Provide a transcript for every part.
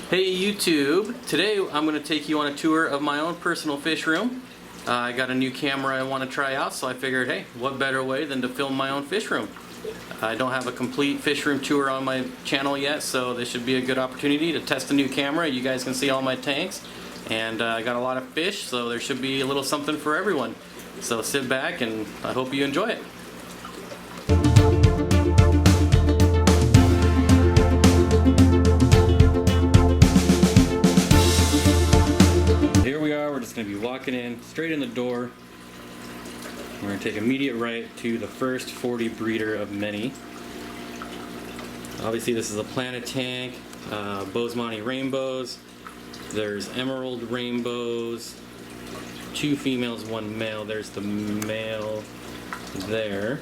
Hey YouTube, today I'm going to take you on a tour of my own personal fish room. I got a new camera I want to try out, so I figured, hey, what better way than to film my own fish room. I don't have a complete fish room tour on my channel yet, so this should be a good opportunity to test a new camera. You guys can see all my tanks, and I got a lot of fish, so there should be a little something for everyone. So sit back and I hope you enjoy it. Going to be walking in straight in the door. We're going to take immediate right to the first 40 breeder of many. Obviously this is a planet tank, Bosemani rainbows, there's emerald rainbows, 2 females, 1 male. There's the male there.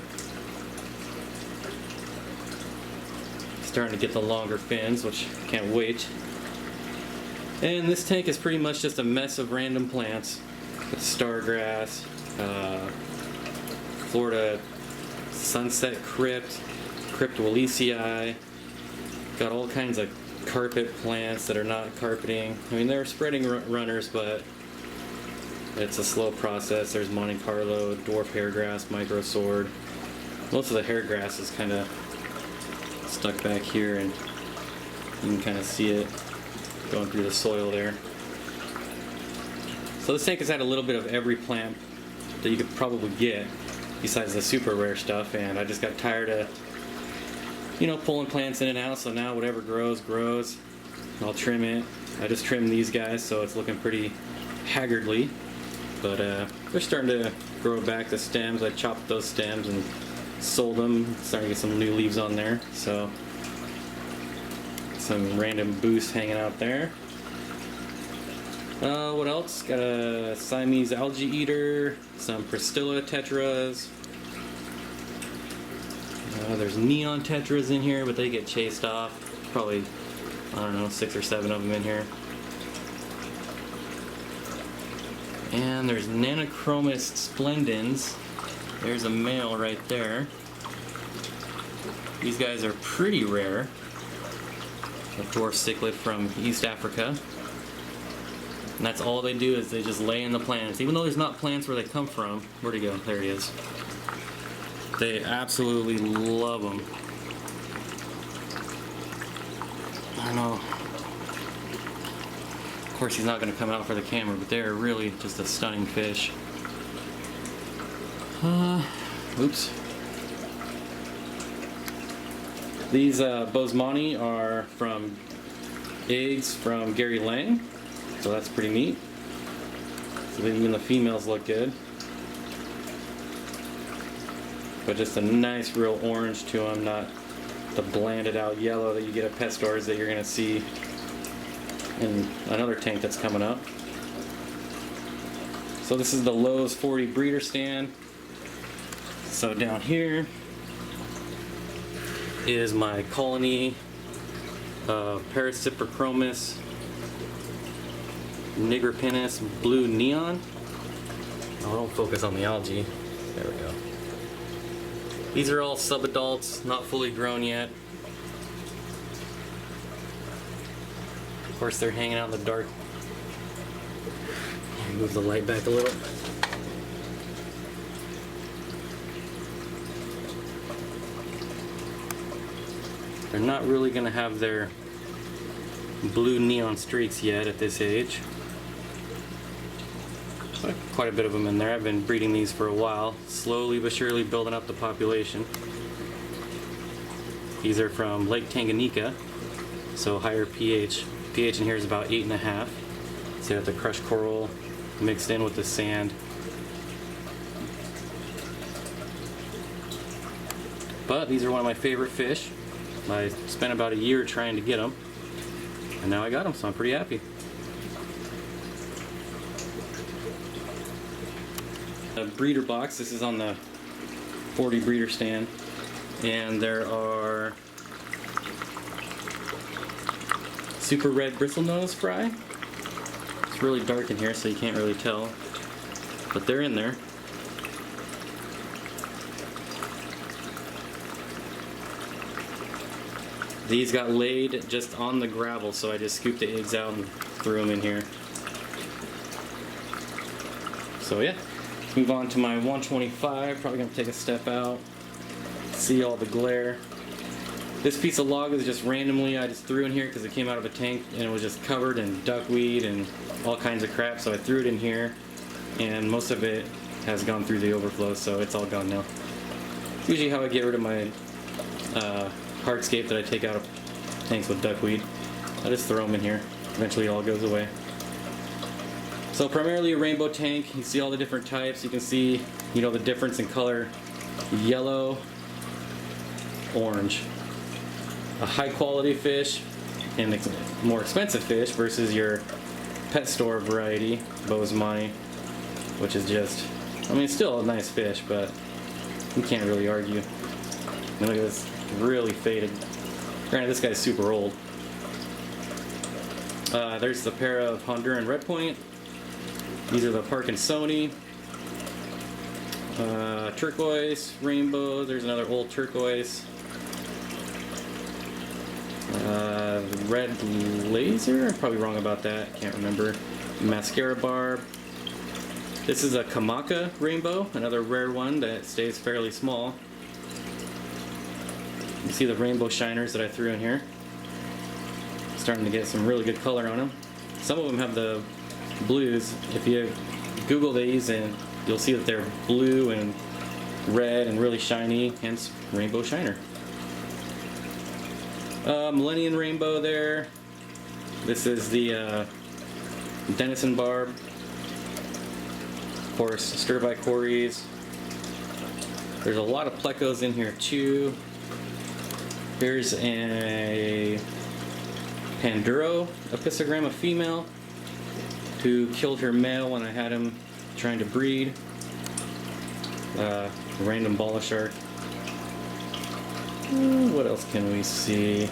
Starting to get the longer fins, which I can't wait. And this tank is pretty much just a mess of random plants. With stargrass, Florida sunset crypt, crypt Willisii. Got all kinds of carpet plants that are not carpeting. I mean, they're spreading runners, but it's a slow process. There's Monte Carlo, dwarf hairgrass, micro sword. Most of the hairgrass is kind of stuck back here, and you can kind of see it going through the soil there. So this tank has had a little bit of every plant that you could probably get besides the super rare stuff, and I just got tired of, you know, pulling plants in and out, so now whatever grows, grows. I'll trim it. I just trimmed these guys, so it's looking pretty haggardly, but they're starting to grow back the stems. I chopped those stems and sold them. Starting to get some new leaves on there, so some random boost hanging out there. What else? Got a Siamese algae eater, some Pristilla tetras. There's neon tetras in here, but they get chased off. Probably, I don't know, 6 or 7 of them in here. And there's Nanochromis splendens. There's a male right there. These guys are pretty rare. A dwarf cichlid from East Africa. And that's all they do, is they just lay in the plants. Even though there's not plants where they come from. Where'd he go? There he is. They absolutely love them. I don't know. Of course he's not going to come out for the camera, but they're really just a stunning fish. Oops. These Bosemani are from eggs from Gary Lang, so that's pretty neat. So even the females look good. But just a nice real orange to them, not the blanded out yellow that you get at pet stores that you're going to see in another tank that's coming up. So this is the Lowe's 40 breeder stand. So down here is my colony of Parasiprochromis nigropinus blue neon. Oh, don't focus on the algae. There we go. These are all subadults, not fully grown yet. Of course, they're hanging out in the dark. Move the light back a little. They're not really going to have their blue neon streaks yet at this age. But quite a bit of them in there. I've been breeding these for a while, slowly but surely building up the population. These are from Lake Tanganyika, so higher pH. pH in here is about 8.5. So you have the crushed coral mixed in with the sand. But these are one of my favorite fish. I spent about a year trying to get them, and now I got them, so I'm pretty happy. A breeder box. This is on the 40 breeder stand, and there are super red bristlenose fry. It's really dark in here, so you can't really tell, but they're in there. These got laid just on the gravel, so I just scooped the eggs out and threw them in here. So yeah, let's move on to my 125. Probably gonna take a step out, see all the glare. This piece of log is just randomly, I just threw in here because it came out of a tank and it was just covered in duckweed and all kinds of crap, so I threw it in here, and most of it has gone through the overflow, so it's all gone now. It's usually how I get rid of my hardscape that I take out of tanks with duckweed. I just throw them in here. Eventually it all goes away. So primarily a rainbow tank. You see all the different types. You can see, you know, the difference in color. Yellow, orange. A high quality fish and more expensive fish versus your pet store variety, Bozeman, which is just, I mean, it's still a nice fish, but you can't really argue. And look at this, really faded. Granted, this guy's super old. There's the pair of Honduran red point. These are the Parkinsoni. Turquoise, rainbow. There's another old turquoise. Red laser. I'm probably wrong about that. Can't remember. Mascara barb. This is a Kamaka rainbow, another rare one that stays fairly small. You see the rainbow shiners that I threw in here. Starting to get some really good color on them. Some of them have the blues. If you Google these, and you'll see that they're blue and red and really shiny, hence rainbow shiner. Millennium rainbow there. This is the Denison barb. Of course, Sturbicories. There's a lot of Plecos in here too. Here's a Panduro episogramma female who killed her male when I had him trying to breed. Random bala shark. What else can we see?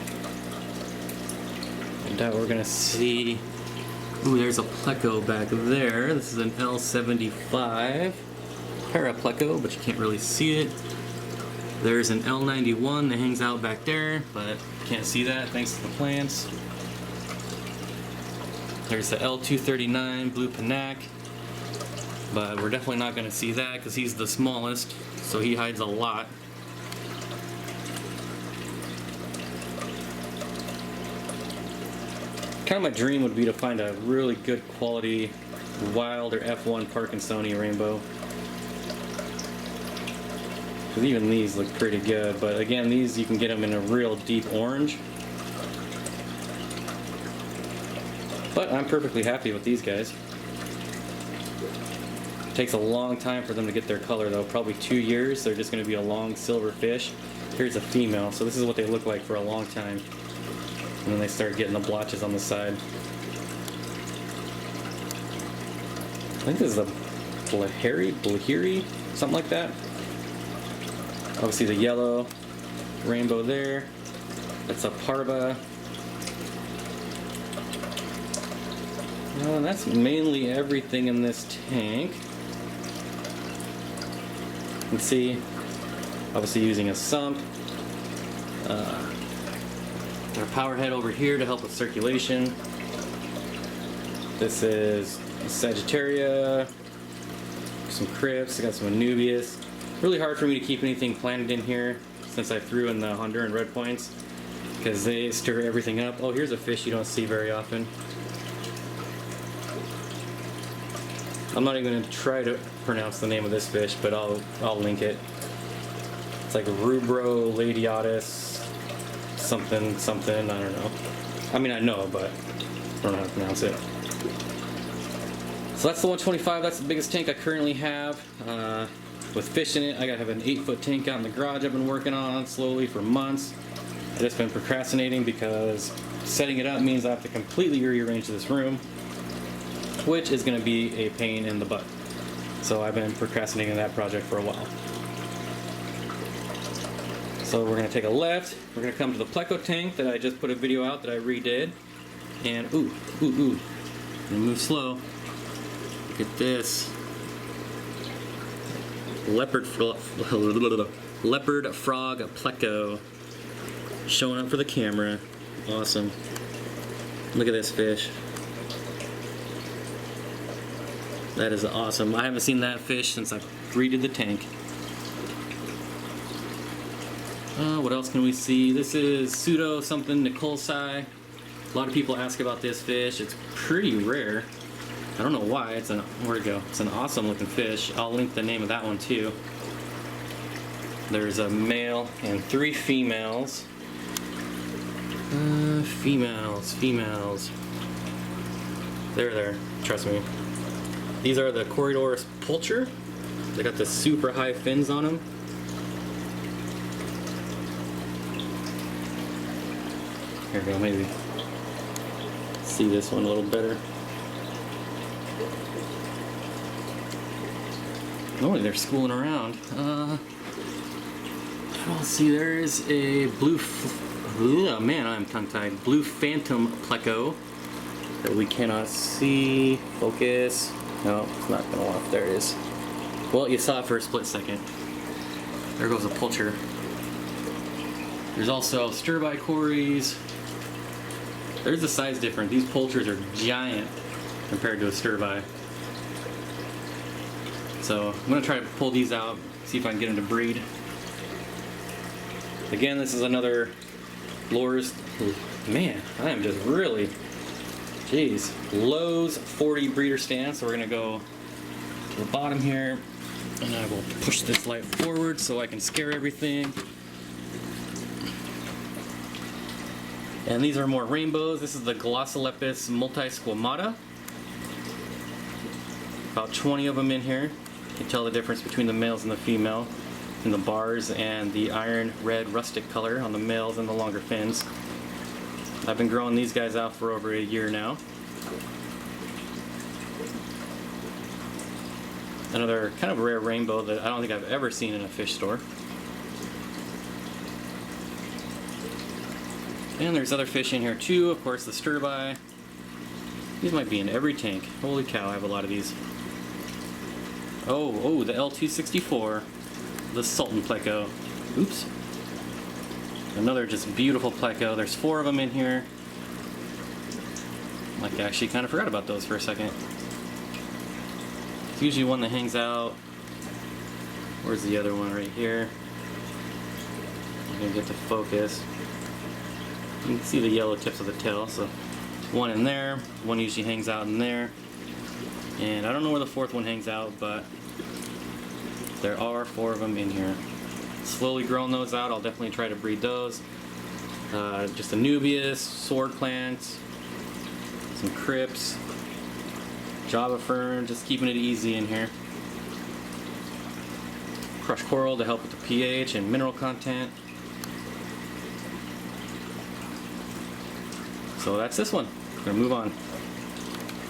I doubt we're gonna see. Ooh, there's a pleco back there. This is an L75 parapleco, but you can't really see it. There's an L91 that hangs out back there, but you can't see that thanks to the plants. There's the L239 blue panac, but we're definitely not going to see that because he's the smallest, so he hides a lot. Kind of my dream would be to find a really good quality wild or F1 Parkinsoni rainbow. Because even these look pretty good, but again, these you can get them in a real deep orange. But I'm perfectly happy with these guys. It takes a long time for them to get their color though, probably 2 years. They're just going to be a long silver fish. Here's a female, so this is what they look like for a long time. And then they start getting the blotches on the side. I think this is a Blahiri, something like that. Obviously the yellow rainbow there. That's a Parba. And that's mainly everything in this tank. You can see, obviously using a sump. Our power head over here to help with circulation. This is Sagittaria, some crypts, I got some Anubias. Really hard for me to keep anything planted in here since I threw in the Honduran red points because they stir everything up. Oh, here's a fish you don't see very often. I'm not even going to try to pronounce the name of this fish, but I'll link it. It's like Rubro Ladiatus something, I don't know. I mean, I know, but I don't know how to pronounce it. So that's the 125, that's the biggest tank I currently have. With fish in it, I gotta have an 8-foot tank out in the garage I've been working on slowly for months. I've just been procrastinating because setting it up means I have to completely rearrange this room, which is gonna be a pain in the butt. So I've been procrastinating that project for a while. So we're gonna take a left, we're gonna come to the Pleco tank that I just put a video out that I redid. And ooh, gonna move slow. Look at this. Leopard frog pleco. Showing up for the camera. Awesome. Look at this fish. That is awesome. I haven't seen that fish since I redid the tank. What else can we see? This is pseudo something Nicolsi. A lot of people ask about this fish. It's pretty rare. I don't know why. Where'd it go? It's an awesome looking fish. I'll link the name of that one too. There's a male and 3 females. Females. There. Trust me. These are the Corridorus Pulcher. They got the super high fins on them. Here we go, maybe see this one a little better. Oh, they're schooling around. I'll see, there is a man, I'm tongue-tied. Blue Phantom Pleco that we cannot see. Focus. No, it's not gonna want. There it is. Well, you saw it for a split second. There goes a Pulcher. There's also stir-by-cories. There's the size difference. These Pulchers are giant compared to a stir-by. So I'm gonna try to pull these out, see if I can get them to breed. Again, this is another lures. Man, I am just really, jeez. Lowe's 40 breeder stand. So we're gonna go to the bottom here, and I will push this light forward so I can scare everything. And these are more rainbows. This is the Glossolepis multisquamata. About 20 of them in here. You can tell the difference between the males and the female in the bars, and the iron red rustic color on the males and the longer fins. I've been growing these guys out for over a year now. Another kind of rare rainbow that I don't think I've ever seen in a fish store. And there's other fish in here too, of course the stir-by. These might be in every tank. Holy cow, I have a lot of these. Oh, the L264. The Sultan Pleco. Oops. Another just beautiful Pleco. There's 4 of them in here. Like, I actually kind of forgot about those for a second. It's usually one that hangs out. Where's the other one? Right here. I'm gonna get to focus. You can see the yellow tips of the tail. So one in there. One usually hangs out in there. And I don't know where the 4th one hangs out, but there are 4 of them in here. Slowly growing those out. I'll definitely try to breed those. Just a Nubius, sword plants, some crypts, Java fern, just keeping it easy in here. Crushed coral to help with the pH and mineral content. So that's this one. We're gonna move on.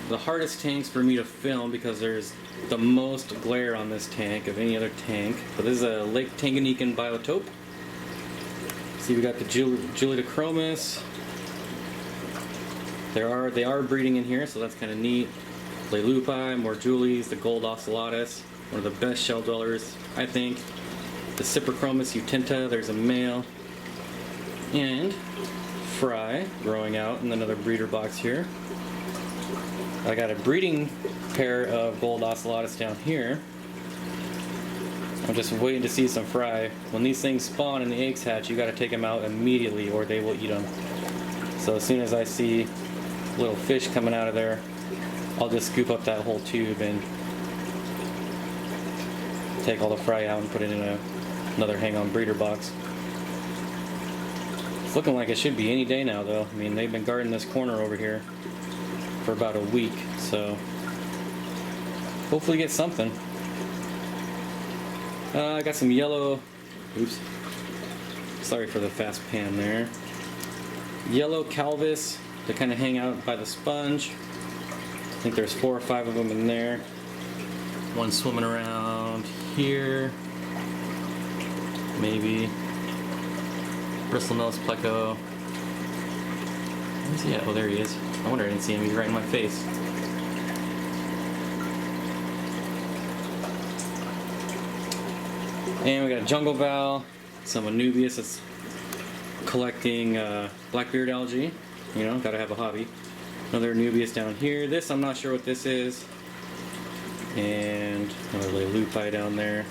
The hardest tanks for me to film because there's the most glare on this tank of any other tank. But this is a Lake Tanganyika biotope. See, we got the Julidachromis. They are breeding in here, so that's kind of neat. Lelupi, more Julies, the gold ocellatus, one of the best shell dwellers, I think. The Cyprichromis utenta, there's a male. And Fry growing out in another breeder box here. I got a breeding pair of gold ocellatus down here. I'm just waiting to see some fry. When these things spawn and the eggs hatch, you got to take them out immediately or they will eat them. So as soon as I see little fish coming out of there, I'll just scoop up that whole tube and take all the fry out and put it in another hang-on breeder box. It's looking like it should be any day now though. I mean, they've been guarding this corner over here for about a week, so hopefully get something. I got some yellow, oops, sorry for the fast pan there. Yellow Calvis, they kind of hang out by the sponge. I think there's 4 or 5 of them in there. One swimming around here, maybe. Bristlenose Pleco. Where's he at? Oh, there he is. I wonder I didn't see him. He's right in my face. And we got a jungle val, some Anubias. It's collecting blackbeard algae. You know, gotta have a hobby. Another Nubius down here. This, I'm not sure what this is. And another little lupi down there.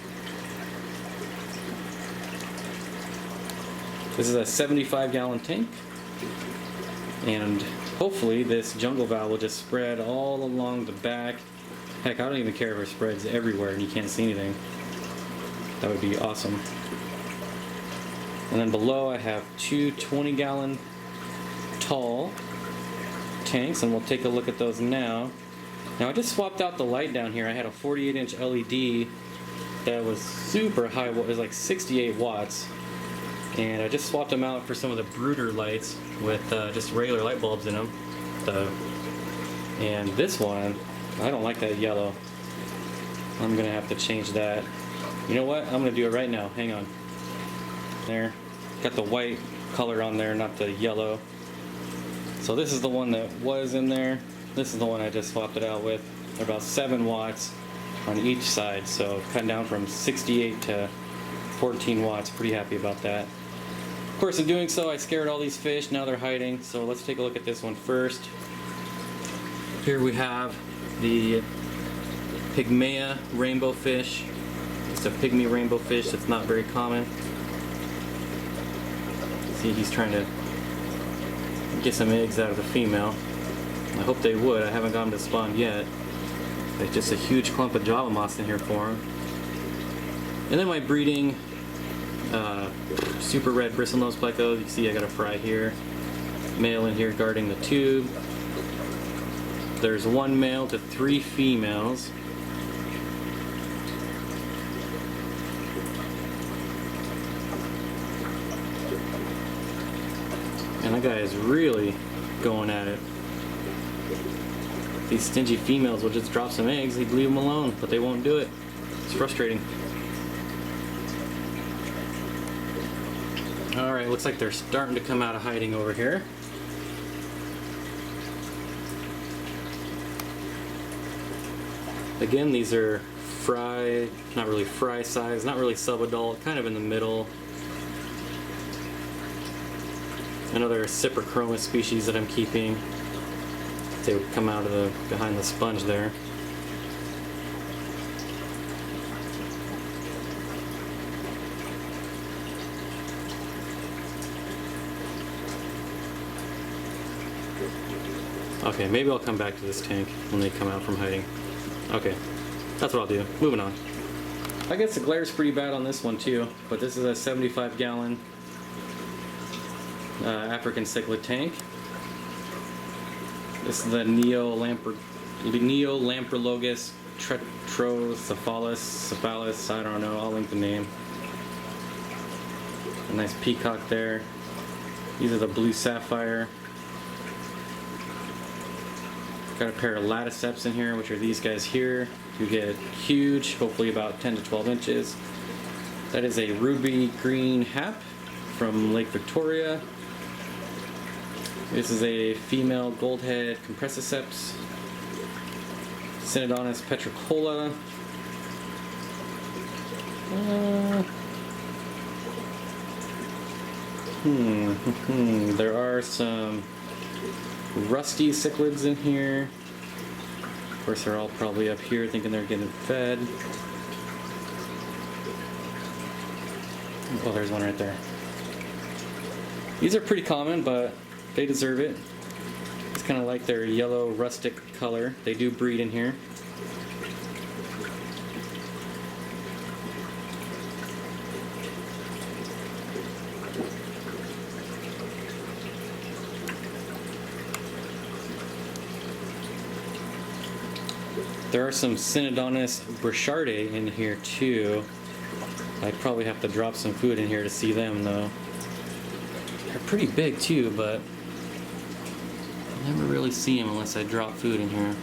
This is a 75-gallon tank. And hopefully this jungle valve will just spread all along the back. Heck, I don't even care if it spreads everywhere and you can't see anything. That would be awesome. And then below I have two 20-gallon tall tanks, and we'll take a look at those now. Now I just swapped out the light down here. I had a 48-inch LED that was super high, it was like 68 watts. And I just swapped them out for some of the brooder lights with just regular light bulbs in them. And this one, I don't like that yellow. I'm gonna have to change that. You know what? I'm gonna do it right now. Hang on. There. Got the white color on there, not the yellow. So this is the one that was in there. This is the one I just swapped it out with. They're about 7 watts on each side. So cutting down from 68 to 14 watts. Pretty happy about that. Of course, in doing so, I scared all these fish. Now they're hiding. So let's take a look at this one first. Here we have the Pygmea rainbowfish. It's a pygmy rainbowfish that's not very common. See, he's trying to get some eggs out of the female. I hope they would. I haven't got him to spawn yet. There's just a huge clump of Java moss in here for him. And then my breeding super red bristlenose pleco. You can see I got a fry here. Male in here guarding the tube. There's 1 male to 3 females. And that guy is really going at it. These stingy females will just drop some eggs, he'd leave them alone, but they won't do it. It's frustrating. Alright, looks like they're starting to come out of hiding over here. Again, these are fry, not really fry size, not really sub-adult, kind of in the middle. Another Cyprochroma species that I'm keeping. They would come out of behind the sponge there. Okay, maybe I'll come back to this tank when they come out from hiding. Okay, that's what I'll do. Moving on. I guess the glare's pretty bad on this one too, but this is a 75-gallon African cichlid tank. This is the Neolamprologus tetrocephalus, I don't know, I'll link the name. A nice peacock there. These are the blue sapphire. Got a pair of laticeps in here, which are these guys here. You get huge, hopefully about 10 to 12 inches. That is a ruby green hap from Lake Victoria. This is a female goldhead compressiceps. Synodontis petricola. There are some rusty cichlids in here. Of course, they're all probably up here thinking they're getting fed. Oh, there's one right there. These are pretty common, but they deserve it. It's kind of like their yellow rustic color. They do breed in here. There are some Synodontis burchardae in here too. I'd probably have to drop some food in here to see them though. They're pretty big too, but I never really see them unless I drop food in here.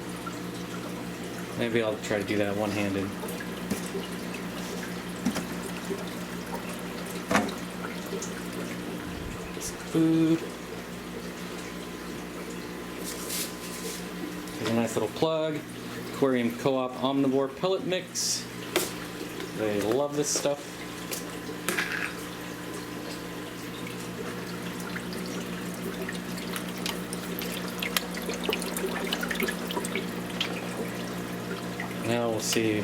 Maybe I'll try to do that one-handed. Just food. There's a nice little plug. Aquarium Co-op Omnivore Pellet Mix. They love this stuff. Now we'll see.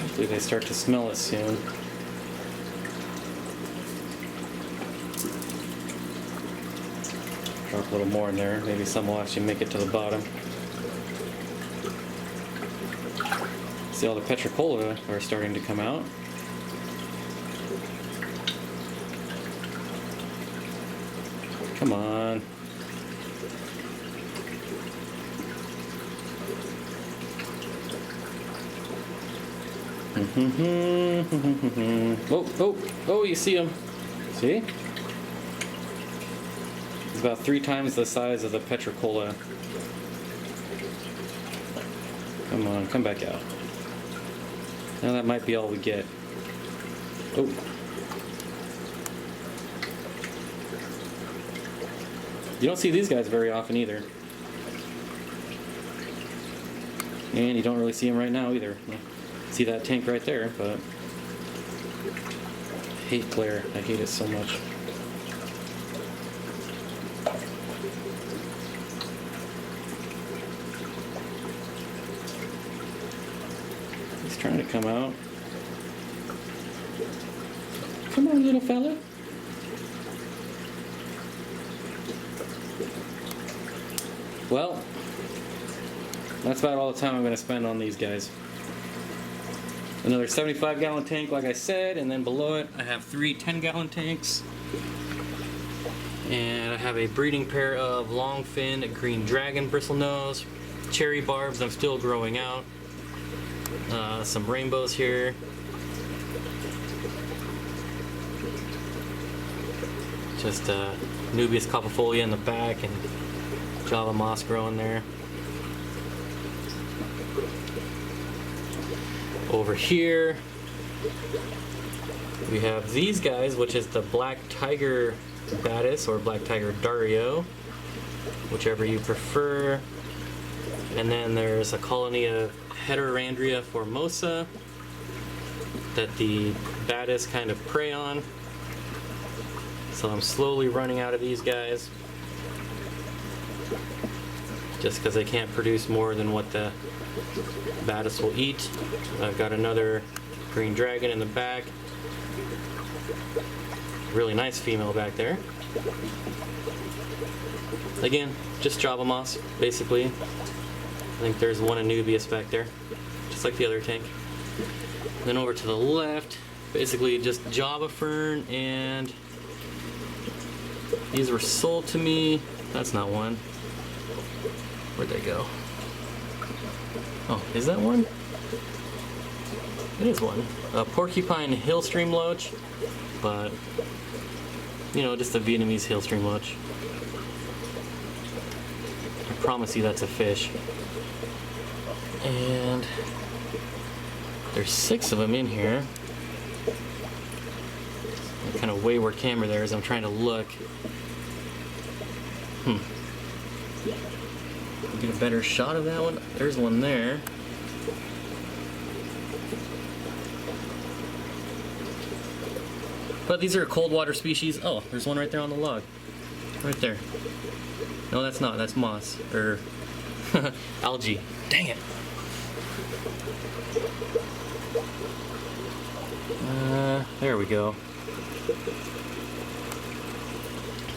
Hopefully they start to smell it soon. Drop a little more in there. Maybe some will actually make it to the bottom. See, all the petricola are starting to come out. Come on. Oh, you see him. See? It's about 3 times the size of the petricola. Come on, come back out. Now that might be all we get. Oh. You don't see these guys very often either. And you don't really see them right now either. See that tank right there, but I hate glare. I hate it so much. He's trying to come out. Come on, little fella. Well, that's about all the time I'm going to spend on these guys. Another 75-gallon tank, like I said, and then below it I have 3 10-gallon tanks. And I have a breeding pair of long-finned green dragon bristlenose, cherry barbs I'm still growing out, some rainbows here. Just Nubius copifolia in the back and Java moss growing there. Over here we have these guys, which is the black tiger Batis or black tiger Dario, whichever you prefer. And then there's a colony of Heterandria formosa that the Batis kind of prey on. So I'm slowly running out of these guys, just because they can't produce more than what the Batis will eat. I've got another green dragon in the back. Really nice female back there. Again, just Java moss, basically. I think there's one Anubias back there, just like the other tank. Then over to the left, basically just Java fern, and these were sold to me. That's not one. Where'd they go? Oh, is that one? It is one. A porcupine hillstream loach, but you know, just a Vietnamese hillstream loach. I promise you that's a fish. And there's 6 of them in here. Kind of wayward camera there as I'm trying to look. Get a better shot of that one. There's one there. But these are cold water species. Oh, there's one right there on the log. Right there. No, that's not. That's moss. Or algae. Dang it. There we go.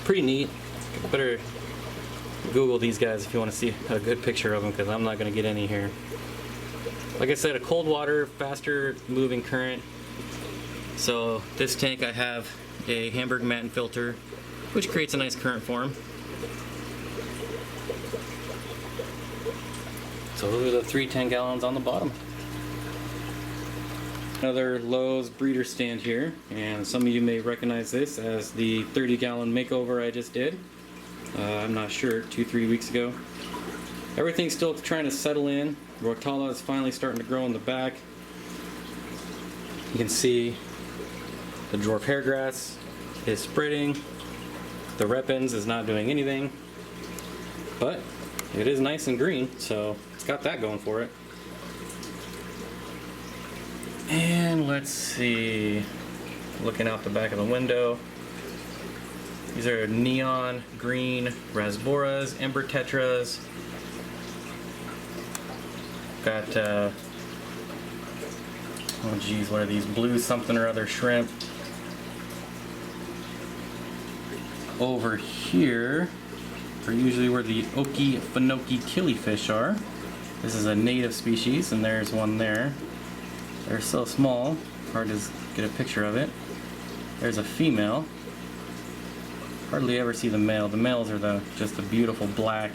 Pretty neat. Better Google these guys if you want to see a good picture of them, because I'm not going to get any here. Like I said, a cold water, faster moving current. So this tank I have a Hamburg Matten filter, which creates a nice current for them. So those are the 3 10-gallons on the bottom. Another Lowe's breeder stand here, and some of you may recognize this as the 30-gallon makeover I just did. I'm not sure, 2-3 weeks ago. Everything's still trying to settle in. Rotala is finally starting to grow in the back. You can see the dwarf hairgrass is spreading. The repens is not doing anything, but it is nice and green, so it's got that going for it. And let's see, looking out the back of the window, these are neon green rasboras, ember tetras, Got, oh geez, what are these? Blue something or other shrimp. Over here are usually where the Okefenokee killifish are. This is a native species, and there's one there. They're so small, hard to get a picture of it. There's a female. Hardly ever see the male. The males are just the beautiful black,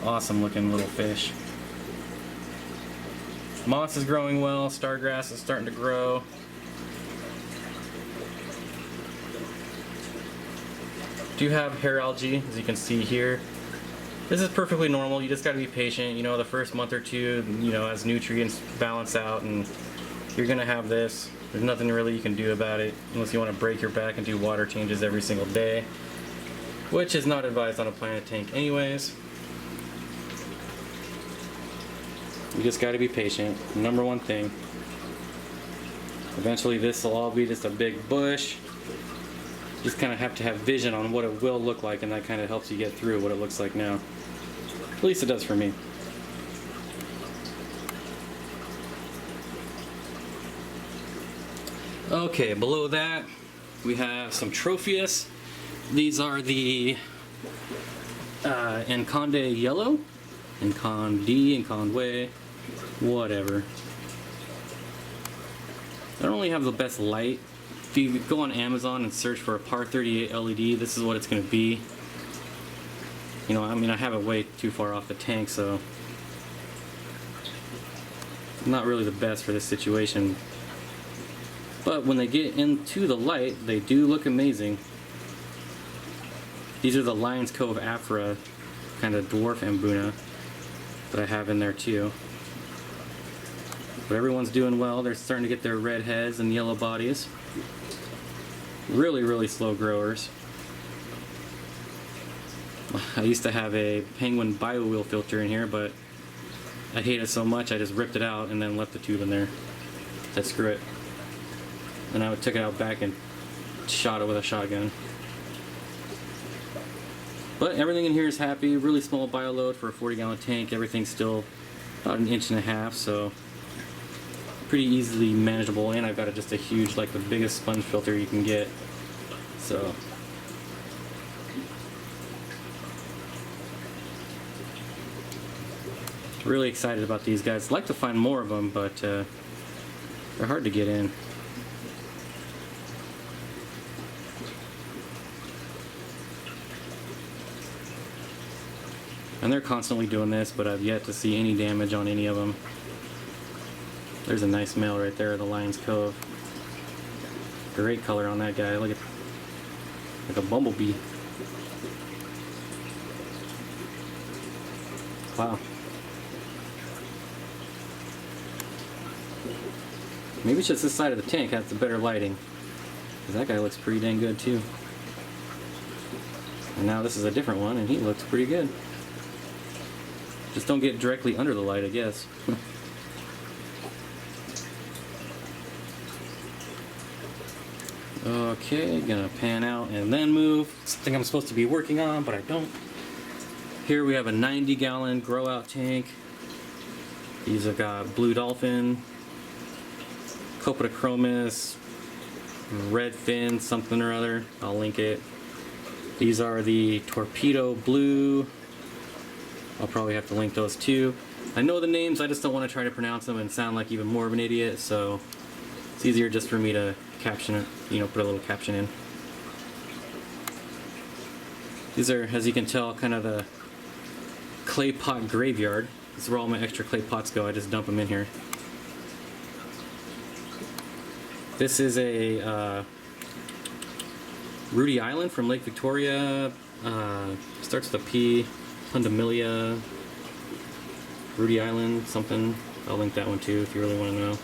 awesome looking little fish. Moss is growing well, stargrass is starting to grow. Do have hair algae, as you can see here. This is perfectly normal. You just got to be patient. You know, the first month or two, you know, as nutrients balance out, and you're gonna have this. There's nothing really you can do about it unless you want to break your back and do water changes every single day, which is not advised on a planet tank anyways. You just got to be patient. Number one thing. Eventually this will all be just a big bush. You just kind of have to have vision on what it will look like, and that kind of helps you get through what it looks like now. At least it does for me. Okay, below that we have some Tropheus. These are the Enconde yellow, Enconde, Enconde, whatever. I don't really have the best light. If you go on Amazon and search for a par 38 LED, this is what it's going to be. You know, I mean, I have it way too far off the tank, so not really the best for this situation. But when they get into the light, they do look amazing. These are the Lion's Cove Afra, kind of dwarf Mbuna that I have in there too. But everyone's doing well. They're starting to get their red heads and yellow bodies. Really, really slow growers. I used to have a penguin bio wheel filter in here, but I hate it so much I just ripped it out and then left the tube in there. Said screw it. And I took it out back and shot it with a shotgun. But everything in here is happy. Really small bio load for a 40-gallon tank. Everything's still about 1.5 inches, so pretty easily manageable. And I've got just a huge, like the biggest sponge filter you can get. So really excited about these guys. I'd like to find more of them, but they're hard to get in. And they're constantly doing this, but I've yet to see any damage on any of them. There's a nice male right there, the Lion's Cove. Great color on that guy. Look at, like a bumblebee. Wow. Maybe it's just this side of the tank has the better lighting, because that guy looks pretty dang good too. And now this is a different one, and he looks pretty good. Just don't get directly under the light, I guess. Okay, gonna pan out and then move. Something I'm supposed to be working on, but I don't. Here we have a 90-gallon growout tank. These have got blue dolphin, Copetochromis, red fin, something or other. I'll link it. These are the torpedo blue. I'll probably have to link those too. I know the names, I just don't want to try to pronounce them and sound like even more of an idiot, so it's easier just for me to caption it, you know, put a little caption in. These are, as you can tell, kind of the clay pot graveyard. This is where all my extra clay pots go. I just dump them in here. This is a Rudy Island from Lake Victoria. Starts with a P. Pundamilia, Rudy Island, something. I'll link that one too if you really want to know.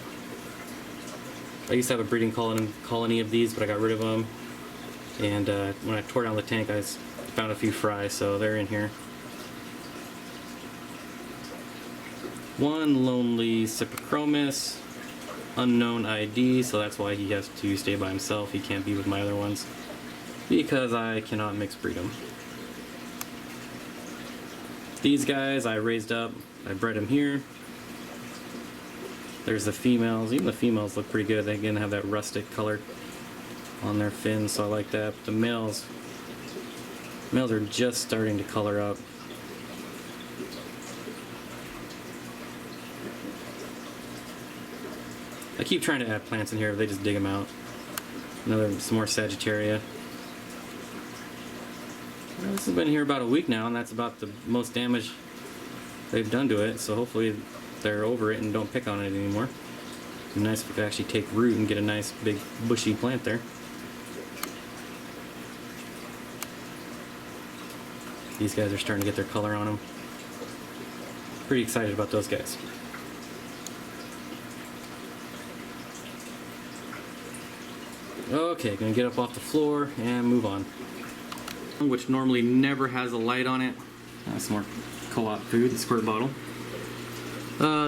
I used to have a breeding colony of these, but I got rid of them. And when I tore down the tank, I found a few fry, so they're in here. One lonely Cyprichromis, unknown ID, so that's why he has to stay by himself. He can't be with my other ones, because I cannot mix breed them. These guys I raised up, I bred them here. There's the females. Even the females look pretty good. They again have that rustic color on their fins, so I like that. But the males are just starting to color up. I keep trying to add plants in here, but they just dig them out. Some more Sagittaria. Well, this has been here about a week now, and that's about the most damage they've done to it, so hopefully they're over it and don't pick on it anymore. It'd be nice if it could actually take root and get a nice big bushy plant there. These guys are starting to get their color on them. Pretty excited about those guys. Okay, gonna get up off the floor and move on. Which normally never has a light on it. Some more co-op food, the squirt bottle.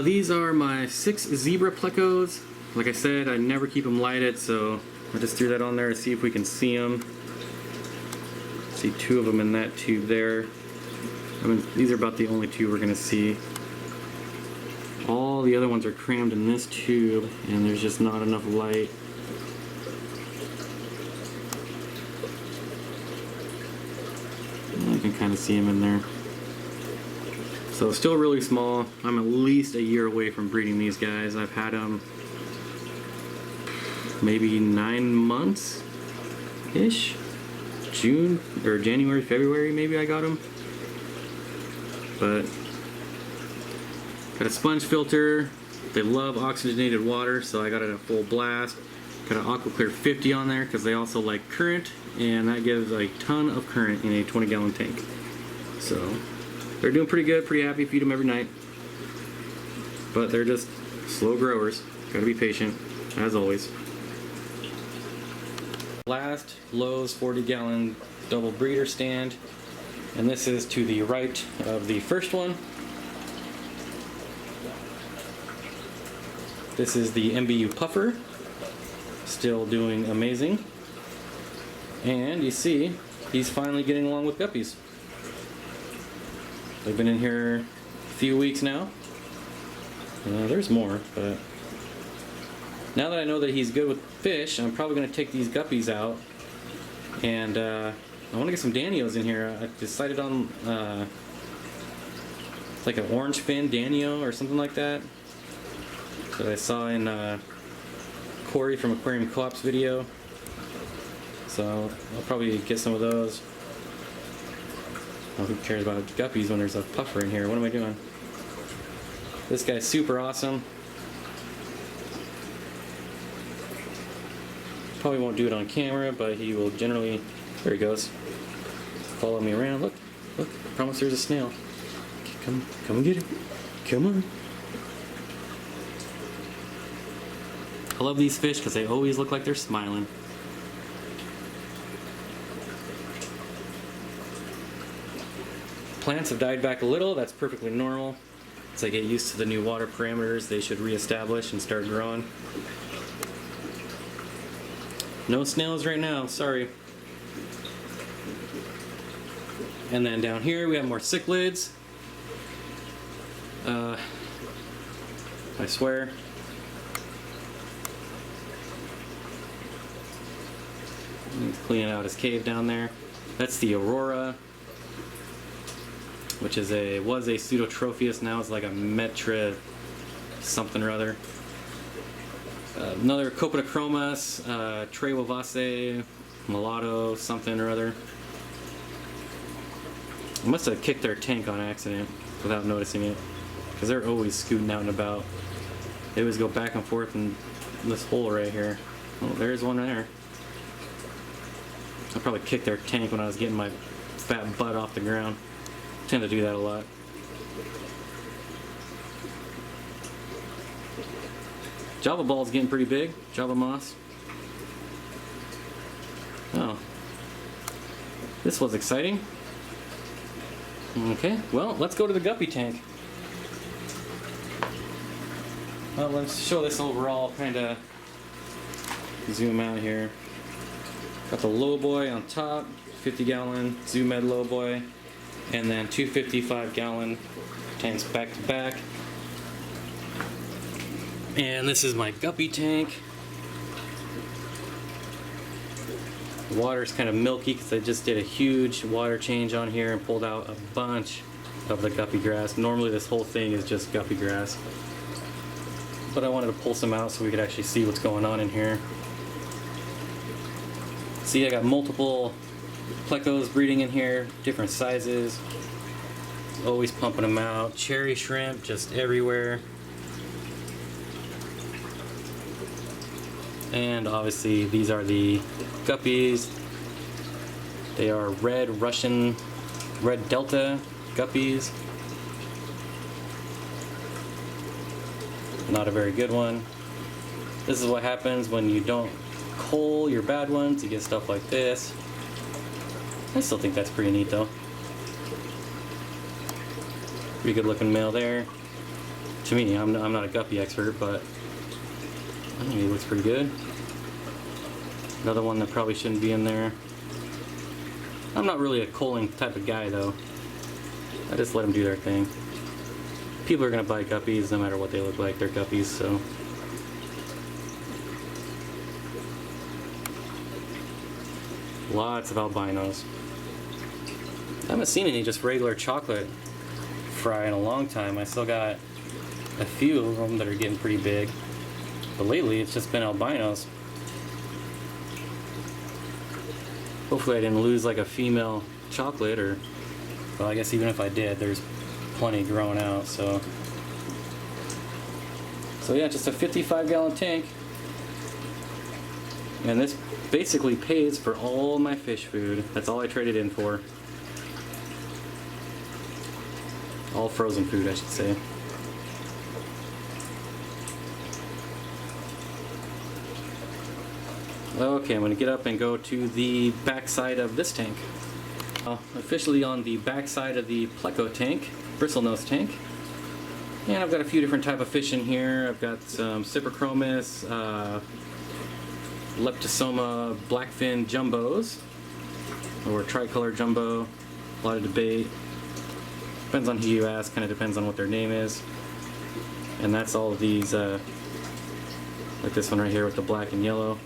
These are my 6 zebra plecos. Like I said, I never keep them lighted, so I just threw that on there to see if we can see them. See 2 of them in that tube there. I mean, these are about the only 2 we're gonna see. All the other ones are crammed in this tube, and there's just not enough light. I can kind of see them in there. So still really small. I'm at least a year away from breeding these guys. I've had them maybe 9 months-ish. June or January, February maybe I got them. But got a sponge filter. They love oxygenated water, so I got it at full blast. Got an AquaClear 50 on there because they also like current, and that gives a ton of current in a 20-gallon tank. So they're doing pretty good, pretty happy. Feed them every night. But they're just slow growers. Gotta be patient, as always. Last, Lowe's 40-gallon double breeder stand. And this is to the right of the first one. This is the MBU puffer. Still doing amazing. And you see, he's finally getting along with guppies. They've been in here a few weeks now. There's more, but now that I know that he's good with fish, I'm probably going to take these guppies out. And I want to get some Danios in here. I decided on like an orange fin Danio or something like that I saw in Corey from Aquarium Co-op's video. So I'll probably get some of those. Oh, who cares about guppies when there's a puffer in here? What am I doing? This guy's super awesome. Probably won't do it on camera, but he will generally... There he goes. Follow me around. Look, look. I promise there's a snail. Come and get it. Come on. I love these fish because they always look like they're smiling. Plants have died back a little. That's perfectly normal. As I get used to the new water parameters, they should reestablish and start growing. No snails right now, sorry. And then down here we have more cichlids. I swear. He's cleaning out his cave down there. That's the Aurora, which is was a Pseudotropheus, now it's like a Metra something or other. Another Copetochromis, Trevovase, Mulatto something or other. I must have kicked their tank on accident without noticing it, because they're always scooting out and about. They always go back and forth in this hole right here. Oh, there's one right there. I probably kicked their tank when I was getting my fat butt off the ground. I tend to do that a lot. Java ball's getting pretty big. Java moss. Oh. This was exciting. Okay, well, let's go to the guppy tank. Well, let's show this overall, kind of zoom out here. Got the low boy on top, 50-gallon Zoo Med low boy, and then 2 55-gallon tanks back to back. And this is my guppy tank. The water's kind of milky because I just did a huge water change on here and pulled out a bunch of the guppy grass. Normally this whole thing is just guppy grass, but I wanted to pull some out so we could actually see what's going on in here. See, I got multiple plecos breeding in here, different sizes. Always pumping them out. Cherry shrimp just everywhere. And obviously these are the guppies. They are red Delta guppies. Not a very good one. This is what happens when you don't cull your bad ones. You get stuff like this. I still think that's pretty neat though. Pretty good looking male there. To me, I'm not a guppy expert, but I think he looks pretty good. Another one that probably shouldn't be in there. I'm not really a culling type of guy though. I just let them do their thing. People are gonna buy guppies no matter what they look like. They're guppies, so. Lots of albinos. I haven't seen any just regular chocolate fry in a long time. I still got a few of them that are getting pretty big, but lately it's just been albinos. Hopefully I didn't lose like a female chocolate, or, well, I guess even if I did, there's plenty growing out, so yeah, just a 55-gallon tank, and this basically pays for all my fish food. That's all I traded in for. All frozen food, I should say. Okay, I'm going to get up and go to the back side of this tank. Officially on the back side of the pleco tank, bristlenose tank. And I've got a few different type of fish in here. I've got some Cyprichromis, Leptosoma blackfin jumbos, or tricolor jumbo. A lot of debate. Depends on who you ask, kind of depends on what their name is. And that's all of these, like this one right here with the black and yellow.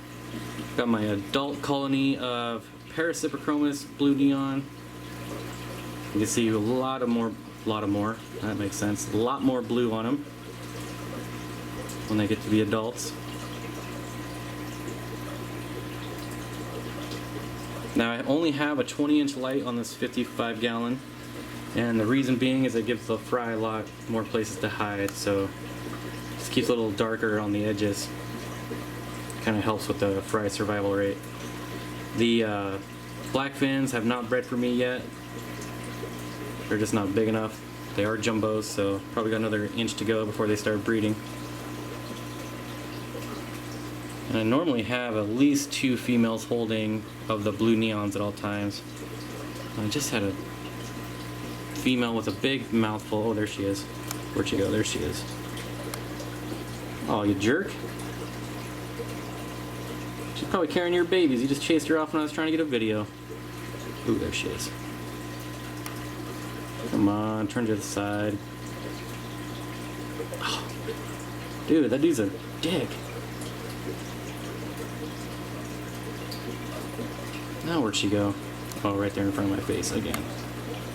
Got my adult colony of Paracyprichromis blue neon. You can see a lot more, that makes sense. A lot more blue on them when they get to be adults. Now I only have a 20-inch light on this 55-gallon, and the reason being is it gives the fry a lot more places to hide, so just keeps it a little darker on the edges. Kind of helps with the fry survival rate. The blackfins have not bred for me yet. They're just not big enough. They are jumbos, so probably got another inch to go before they start breeding. And I normally have at least 2 females holding of the blue neons at all times. I just had a female with a big mouthful. Oh, there she is. Where'd she go? There she is. Oh, you jerk. She's probably carrying your babies. You just chased her off when I was trying to get a video. Ooh, there she is. Come on, turn to the side. Oh, dude, that dude's a dick. Now where'd she go? Oh, right there in front of my face again.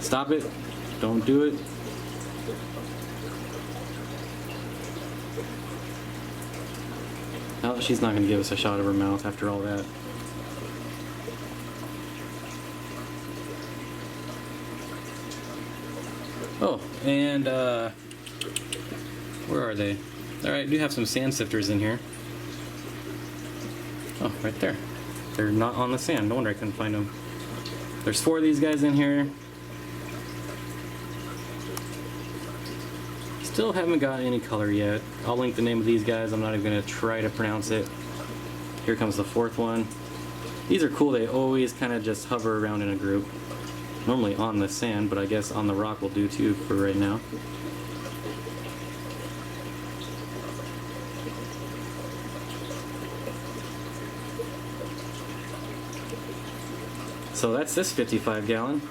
Stop it. Don't do it. Oh, she's not going to give us a shot of her mouth after all that. Oh, and where are they? Alright, I do have some sand sifters in here. Oh, right there. They're not on the sand. No wonder I couldn't find them. There's 4 of these guys in here. Still haven't got any color yet. I'll link the name of these guys. I'm not even going to try to pronounce it. Here comes the 4th one. These are cool. They always kind of just hover around in a group. Normally on the sand, but I guess on the rock will do too for right now. So that's this 55-gallon.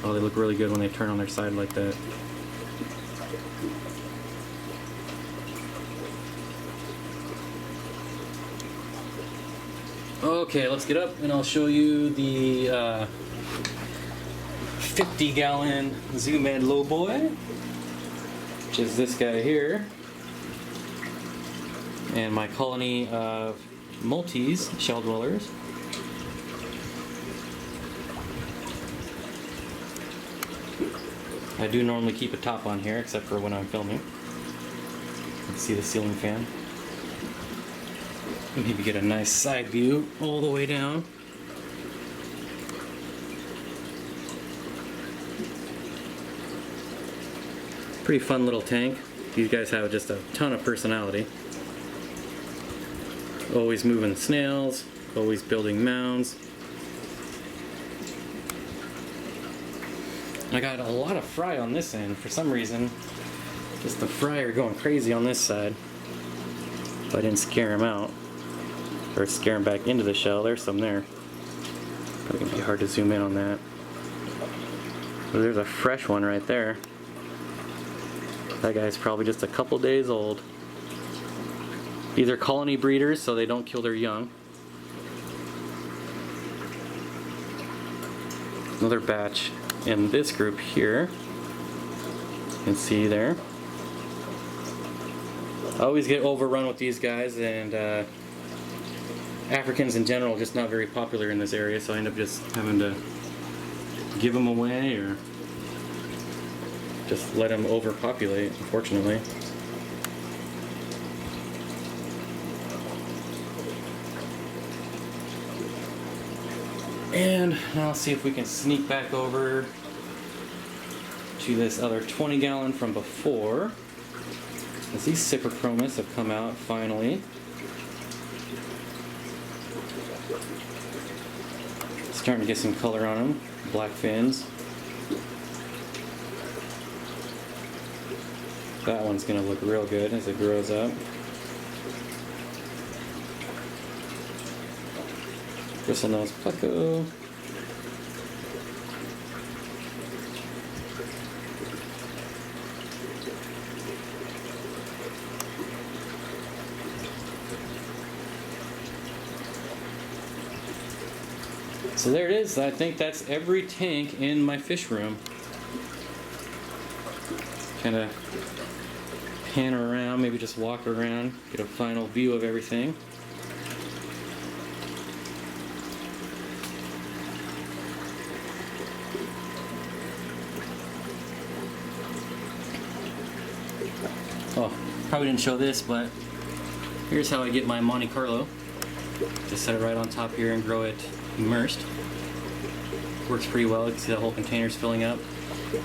Oh, they look really good when they turn on their side like that. Okay, let's get up and I'll show you the 50-gallon Zoom Ed Low Boy, which is this guy here, and my colony of Maltese shell dwellers. I do normally keep a top on here, except for when I'm filming. You can see the ceiling fan. Maybe get a nice side view all the way down. Pretty fun little tank. These guys have just a ton of personality. Always moving snails, always building mounds. I got a lot of fry on this end for some reason. Just the fry are going crazy on this side. If I didn't scare them out or scare them back into the shell, there's some there. Probably gonna be hard to zoom in on that. So there's a fresh one right there. That guy's probably just a couple days old. These are colony breeders, so they don't kill their young. Another batch in this group here. You can see there. I always get overrun with these guys, and Africans in general are just not very popular in this area, so I end up just having to give them away or just let them overpopulate, unfortunately. And now let's see if we can sneak back over to this other 20-gallon from before. As these Cyprichromis have come out finally. Starting to get some color on them. Black fins. That one's going to look real good as it grows up. Bristlenose pleco. So there it is. I think that's every tank in my fish room. Kind of pan around, maybe just walk around, get a final view of everything. Oh, probably didn't show this, but here's how I get my Monte Carlo. Just set it right on top here and grow it immersed. Works pretty well. You can see the whole container's filling up.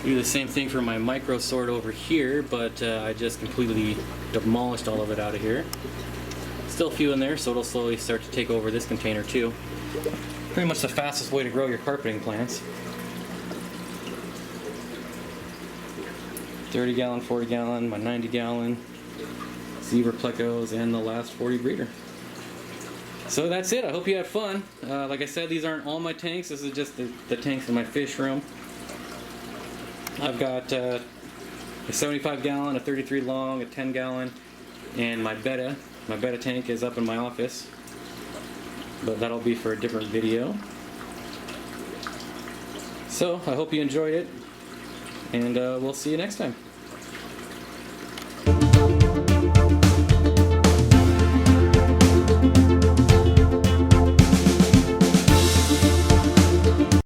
Do the same thing for my micro sort over here, but I just completely demolished all of it out of here. Still a few in there, so it'll slowly start to take over this container too. Pretty much the fastest way to grow your carpeting plants. 30-gallon, 40-gallon, my 90-gallon, zebra plecos, and the last 40 breeder. So that's it. I hope you had fun. Like I said, these aren't all my tanks. This is just the tanks in my fish room. I've got a 75-gallon, a 33 long, a 10-gallon, and my betta. My betta tank is up in my office, but that'll be for a different video. So I hope you enjoyed it, and we'll see you next time.